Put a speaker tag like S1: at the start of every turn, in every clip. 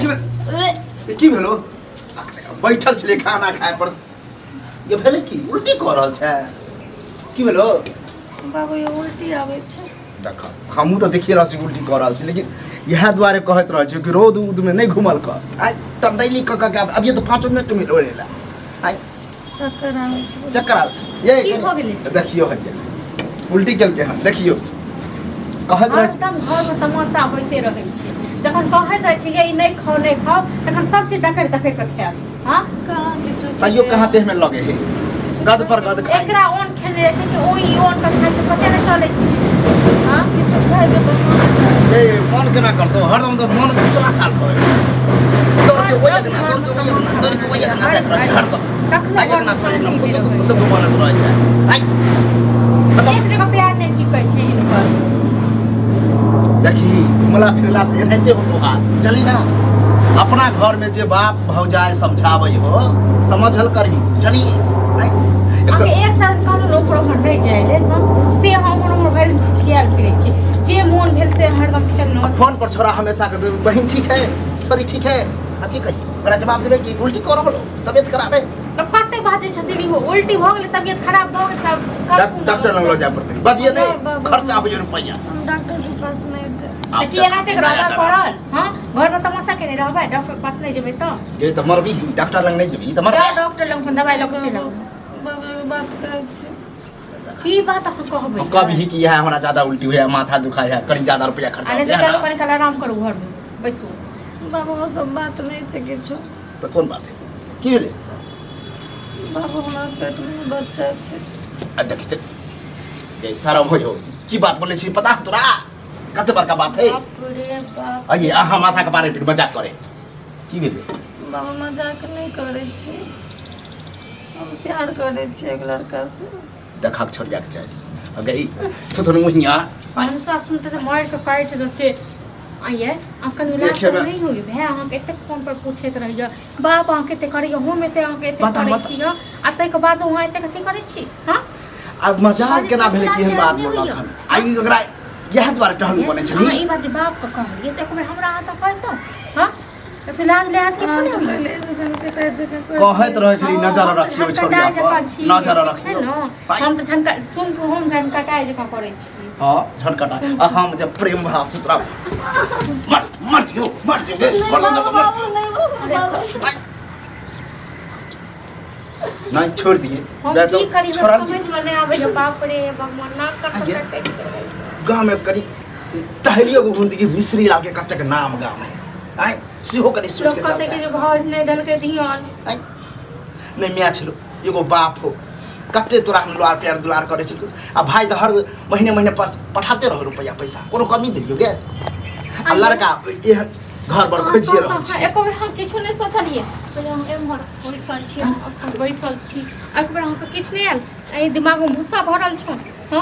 S1: की भेलो बैठल छले खाना खाए पर ये भेले की उल्टी कर रहल छै की भेलो
S2: बाबू ये उल्टी आवे छै
S1: देख हमहू तो देखिए रहल छी उल्टी कर रहल छी लेकिन यह द्वारे कहत रहल छी कि रोद उद में नहीं घुमल कर आई टंडैली क अब ये तो 5 मिनट में होलेला आई
S2: चक्कर आवे छै
S1: चक्कर आ ये
S2: की भ गेलै
S1: देखियो है उल्टी केलके हन देखियो कहत रह
S3: एकदम घर में तमाशा होते रहै छै जखन कहैत रहै छै ई नहीं खाओ तखन सब चीज देखैत के खायत हां
S2: कहां किछो
S1: तैयो कहां देह में लगे है गद पर गद खाए
S3: एकरा ओन खेले छै कि ओई ओन का खाय छै पते नहीं चलै छै
S2: हां किछो खाए के बहाना
S1: ए मन केना करतो हरदम तो मन चला चाल करे दौड़ के ओय लगना जात रह छै हरदम
S3: कखनो
S1: आई लगना समझ ना फोटो बनत रह छै आई
S3: एक जगह प्यार नहीं टिकै छै इनकर
S1: देखी घुमला फिरला से एनाहिते होतो हाल चली ना अपना घर में जे बाप भौजाई समझाबै हो समझल करी चली
S3: अगर एक साल कहलो लोक पर नहीं जाए से हम भैल छिछियाल फिरै छी जे मोन भेल से हरदम खेलनो
S1: फोन पर छोरा हमेशा के बहन ठीक है छोरी ठीक है आ की कही ओकरा जवाब देबै कि उल्टी कर रहलो तबियत खराब है
S3: तो कते बाजे छथिन हो उल्टी भ गेलै तबियत खराब भ गेलै तब
S1: डॉक्टर लग ले जाय पड़तै बजिए नहीं खर्चा आबै रुपैया
S2: हम डॉक्टर के पास नहीं जाए
S3: कि एनाते रहबा पड़ल हां घर में तमाशा केने रहबै डॉक्टर पास नहीं जेबै तो
S1: ये त मरबी डॉक्टर लग नहीं जेबी त मर
S3: डॉक्टर लग दवाई लग चलौ
S2: बाबू ये बात कहै छै
S3: की बात अहाँ कहबै
S1: कभी ही कि यह हमरा ज्यादा उल्टी हुआ माथा दुखाय है कहीं ज्यादा रुपया खर्चा
S3: अरे
S1: होता है
S3: चलो कनी कल आराम करू घर में बैसू
S2: बाबू वो सब बात नहीं छै किछो
S1: तो कौन बात है की भेले
S2: बाबू हमरा पेट में बच्चा छै
S1: आ देखी त ये शरम हो की बात बोले छी पता है तोरा कते बड़का बात है
S2: बाप रे बाप
S1: अये आहा माथा के बारे पे मजाक करे की भेले
S2: बाबू मजाक नहीं करे छी हम प्यार करे छी एक लड़का से
S1: देखा के छोड़िया के चाहिए अगे ई थोथन मुहिया
S3: मनसा सुनते तो मार के काट देते आइए अखन इलाज
S1: देखिए मैं-
S3: नहीं होई भै अहाँ के एते फोन पर पूछैत रहियो बाप अहाँ केते करियो हम एते अहाँ के एते
S1: बता,
S3: करै
S1: बता।
S3: छी आ तै के बाद अहाँ एते कथि करै छी हां
S1: अब मजाक केना भेले कि हम बात बोलला खन आई ओकरा यह द्वारा टहलू बने
S3: ई
S1: छली
S3: बात जे बाप के कहलिए से एक बेर हमरा हाथ कहतो हां तो लाज लिहाज के छोड़े होई
S1: कहत रहे छली नजर रखियो छोड़िया पर नजर रखियो
S3: हम तो झनका सुन तो हम झनकाटाए जका करै छी
S1: हां झटकटा आ हम जब प्रेम भाव से तोरा मत मत यो मत यो नहीं छोड़ दिए
S3: हम
S1: मैं तो
S3: की करी
S1: छोड़ा
S3: समझ में नहीं आवे बाप रे भगवान ना कर
S1: आगे?
S3: सकते
S1: गांव में करी टहलियो को घूमती कि मिश्री लाल के कटे के नाम गांव में आई सिहो करी सोच
S3: लोग
S1: के
S3: कहते
S1: चलता
S3: कि भौज नहीं दल के ध्यान
S1: आई नहीं मिया छलो एगो बाप हो कते तोरा हम लार प्यार दुलार करे छलो आ भाई तो हर महीने महीने पठाते रहो रुपया पैसा कोनो कमी दिलियो गे आ लड़का ये घर पर खोजिए रहो छी
S3: एक बेर हम किछु नहीं सोचलिए पहले हम एम्हर बैसल छी अपन बैसल छी एक बेर हम किछु नहीं आयल ए दिमाग में भूसा भरल छ हां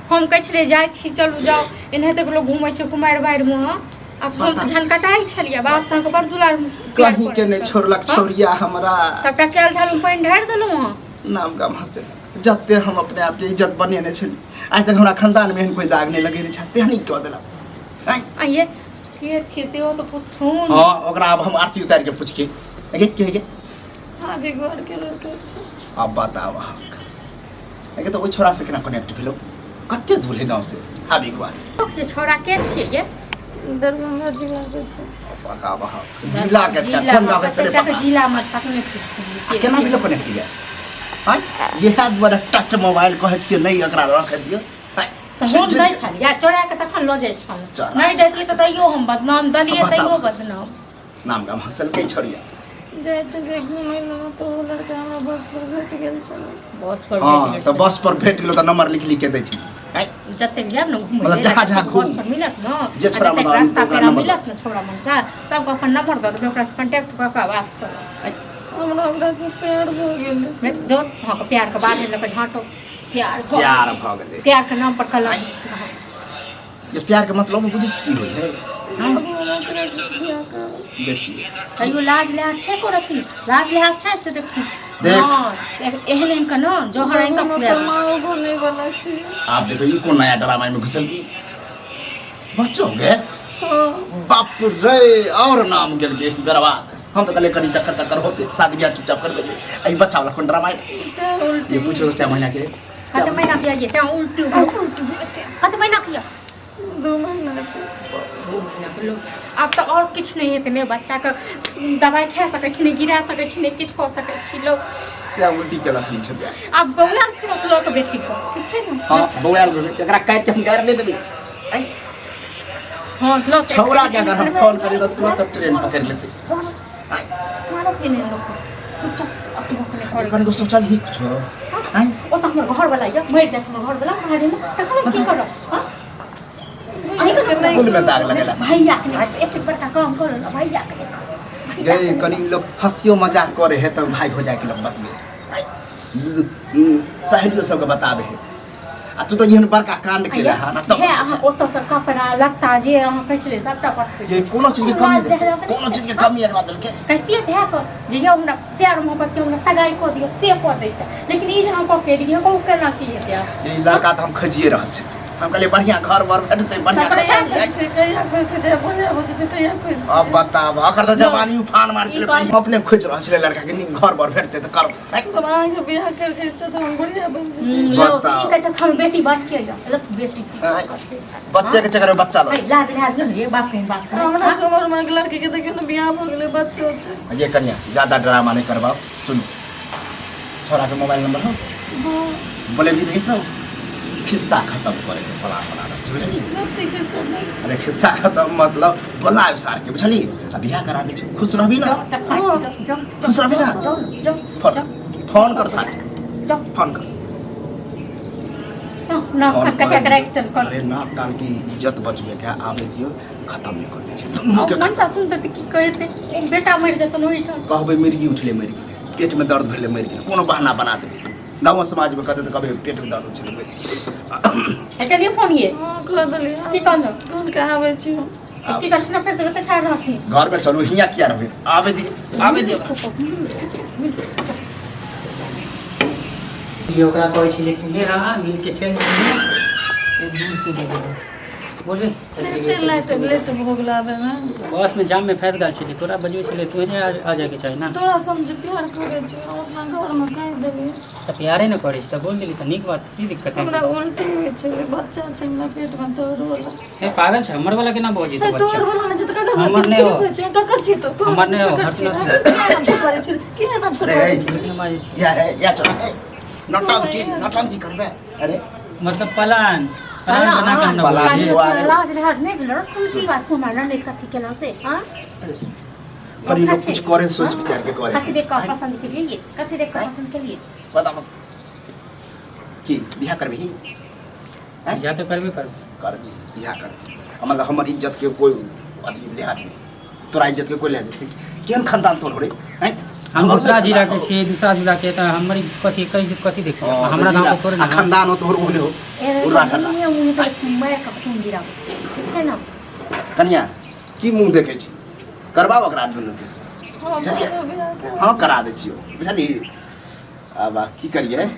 S3: हम कहै छलिए जाइ छी चलू जाओ एनाहिते लोग घुमै छै कुमार बाड़ में हां अब हम तो झनकटाई छलिए बाप त के बड़ दुलार
S1: कहीं के नहीं छोड़लक छोरिया हमरा
S3: सबटा कैल धालू पानी ढार देलु हां
S1: नाम गाम हसे जते हम अपने आप के इज्जत बनेने छली आज तक हमरा खानदान में कोई दाग नहीं लगेने छ तेहनी कह देलक
S3: आइए के छी से हो तो पूछथुन
S1: हां ओकरा अब हम आरती उतार के पूछ के अगे के गे
S2: हाँ भी घर के लड़का छै
S1: अब बताओ अगे तो ओइ छोरा से केना कनेक्ट भेलो कते दूर है गांव से हाबी कुआर
S3: से छोड़ा के छिए ये
S2: दरभंगा जिला के छै
S1: बताओ जिला के छै कोन गांव से रे पता
S3: जिला मत तक नहीं पूछथुन
S1: केना भेलो कनेक्ट किया हां यह द्वारा टच मोबाइल कहै छियै नहीं एकरा रख दियो
S3: हम नहीं छलिए चोरा के तखन ल जाय छल
S1: चोरा।
S3: नहीं जैती त तैयो हम बदनाम दलिए तैयो बदनाम
S1: नाम गाम हसल के छोरिया
S2: जाय छलिए घुमै ला तो वो लड़का हमरा बस पर भेट गेल छलै
S3: बस पर
S1: हां तो बस पर भेट गेलो त नंबर लिख लिख के दै छी
S3: जते जाब न घुमै
S1: मतलब जहाँ जहाँ घूम।
S3: बस पर मिलत न
S1: जे छोरा
S3: जते
S1: मतलब
S3: रास्ता
S1: ओकरा
S3: पे
S1: नंबर
S3: मिलत न छोरा मनसा सबको अपन नंबर दो ओकरा से कांटेक्ट क के बात कर
S2: हमरा ओकरा से प्यार भ गेल छै
S3: दो हां के प्यार के बात है लके झांटो प्यार भ
S1: गेलै
S3: प्यार के नाम पर कलम छी
S1: ये प्यार के मतलब में बुझी की होय है
S2: अब हम ओकरा से बियाह करब
S1: देखिए
S3: तैयो लाज ले अच्छे करती लाज ले अच्छा से देखू
S1: देख।
S3: हां एहन इनका न जोहर इनका खुले
S2: माओ बने वाला छै
S1: आप देखो ये कौन नया ड्रामा में घुसल की बच्चों हो गए
S2: हाँ
S1: बाप रे और नाम गेल के बर्बाद। हम तो कले करी चक्कर तक्कर होते शादी ब्याह चुपचाप कर देबे। आई बच्चा वाला कोन ड्रामा ये पूछो 6 महीना के
S3: कत महीना किया ये क्या उल्टी कत महीना किया
S2: 2 महीना के।
S3: अब तो और किछ नहीं इतने बच्चा का दवाई खा सकै छी नहीं गिरा सकै छी नहीं किछ कऽ सकै छी लोग
S1: क्या उल्टी के लखनी छै।
S3: अब बौआल फिर लोग बेटी को ठीक छै ना।
S1: हां बौआल एकरा काट के हम गाड़ ले देबे। आई
S3: हां लोग
S1: छौरा के अगर हम फोन करे तो तुरंत ट्रेन पकड़ लेते।
S3: तुम्हारा थे ने लोग चुपचाप अपने अपने करे
S1: कन को सोचल ही कुछ आई
S3: ओ त हमर घर वाला या मर जात हमर घर वाला मारे ना तखन की कर हां आई कर
S1: कुल में दाग लगेला
S3: भैया के एक बड़का काम करो ना भैया के
S1: गए कनी लोग हंसियो मजाक करे है तब भाई हो जाए के लोग बतबे सहेलियों सबके बताबे है। आ तू तो यहन बड़का कांड केला है ना तब
S3: है अहाँ ओतो से कपड़ा लत्ता जे अहाँ कहले सबटा पट
S1: ये कोनो चीज के कमी कोनो चीज के कमी एकरा देल के
S3: कहतिए भे को जे ये हमरा प्यार मोहब्बत के हमरा सगाई को दियो से को देते लेकिन ई जे हम को के दियो को केना की है
S1: ये लड़का तो हम खजिए रहल छै। हम कहले बढ़िया घर बर भेटते बढ़िया
S2: कहिया खोजते जे बोले बुझते कहिया खोजते।
S1: अब बताब अखर तो जवानी उफान मार चले अपने खोज रहल छले लड़का के घर बर भेटते त कर
S2: तो आए के बियाह करके तो हम बढ़िया बन जेते।
S3: लोग ई कहते हम बेटी बच्चे या लत बेटी
S1: बच्चे के चक्कर में बच्चा लो
S3: लाज लाज न ये बाप के बात
S2: हमरा से उम्र में लड़के के देखियो ना बियाह हो गेले बच्चो छै।
S1: ये कन्या ज्यादा ड्रामा नहीं करवाओ। सुन छोरा के मोबाइल नंबर हो बोले भी दे तो खिस्सा खत्म करे के फला बुझली।
S2: गलती के सब
S1: अरे खिस्सा खत्म मतलब बोलाए सार के बुझली। अब बियाह करा दे खुश रहबी ना खुश रहबी ना फोन कर साथ फोन कर
S3: ना कटा करेक्टर कर
S1: अरे ना कान की इज्जत बच गया क्या आवे दियो खत्म नहीं कर दे छै
S3: अब मन सा सुन त की कहते बेटा मर जत न होई
S1: कहबे मिर्गी उठले मर गेले पेट में दर्द भेले मर गेले कोनो बहाना बना देबे। गाँव समाज में कहते तो कभी पेट में दर्द छे
S3: एटा दियो फोन ये
S2: हां कह देली
S3: की कहन
S2: कौन के आवे छी हम
S3: की करछना पे से ठाड़ रखी
S1: घर में चलो हिया किया रहबे आवे दे
S4: ये ओकरा कहै छी लेकिन मेरा मिल के चल एक दूर से ले जाओ बोले
S2: लेट हो गेला बे ना
S4: बस में जाम में फंस गल छी तोरा बजवे छले तू ने आ जाए के चाहिए ना
S2: तोरा समझ प्यार करे छी अपना घर में कह देली
S4: तो प्यारे न करै छी त बोल देली त नीक बात की दिक्कत है।
S2: हमरा उल्टी होय छै बच्चा छै हमरा पेट में तो रोला
S4: ए पागल छै हमर वाला के ना बजी तो
S2: तोर
S4: बच्चा
S2: वाला जे त कना
S4: हमर नहीं हो।
S2: छै ककर छी तो
S4: हमर नहीं हो,
S2: करे छी के ना छोड़े
S4: लेकिन माजे छी
S1: या चल नौटंकी करबे। अरे
S4: मतलब पलान बना के हम
S1: पलान
S4: बोलिए
S1: हुआ रे।
S3: लाज लाज नहीं भेल तुम की बात को मारना नहीं कथी केना से हां
S1: करी लोग कुछ करे सोच विचार के करे
S3: कथी देख कर पसंद के लिए कथी देख कर पसंद के लिए
S1: बता की बियाह करबी
S4: या तो करबे कर
S1: कर बियाह कर मतलब हमर इज्जत के कोई अथी लिहाज नहीं तोरा इज्जत के कोई लिहाज नहीं केन खानदान तोड़ रे हैं
S4: हम दूसरा जिला के छी दूसरा जिला के त हमर इज्जत कथी कर इज्जत कथी देखो हमरा गांव के थोड़े ना
S1: खानदान हो तोहर ओने हो उड़ा ठला
S3: मुंह पे मैं का खून गिरा छै ना
S1: कन्या की मुंह देखे छी करबाओ ओकरा दुनू के
S2: हां
S1: चलिए।
S2: बियाह कर
S1: हाँ करा दे छियो बुझली। अब की करिए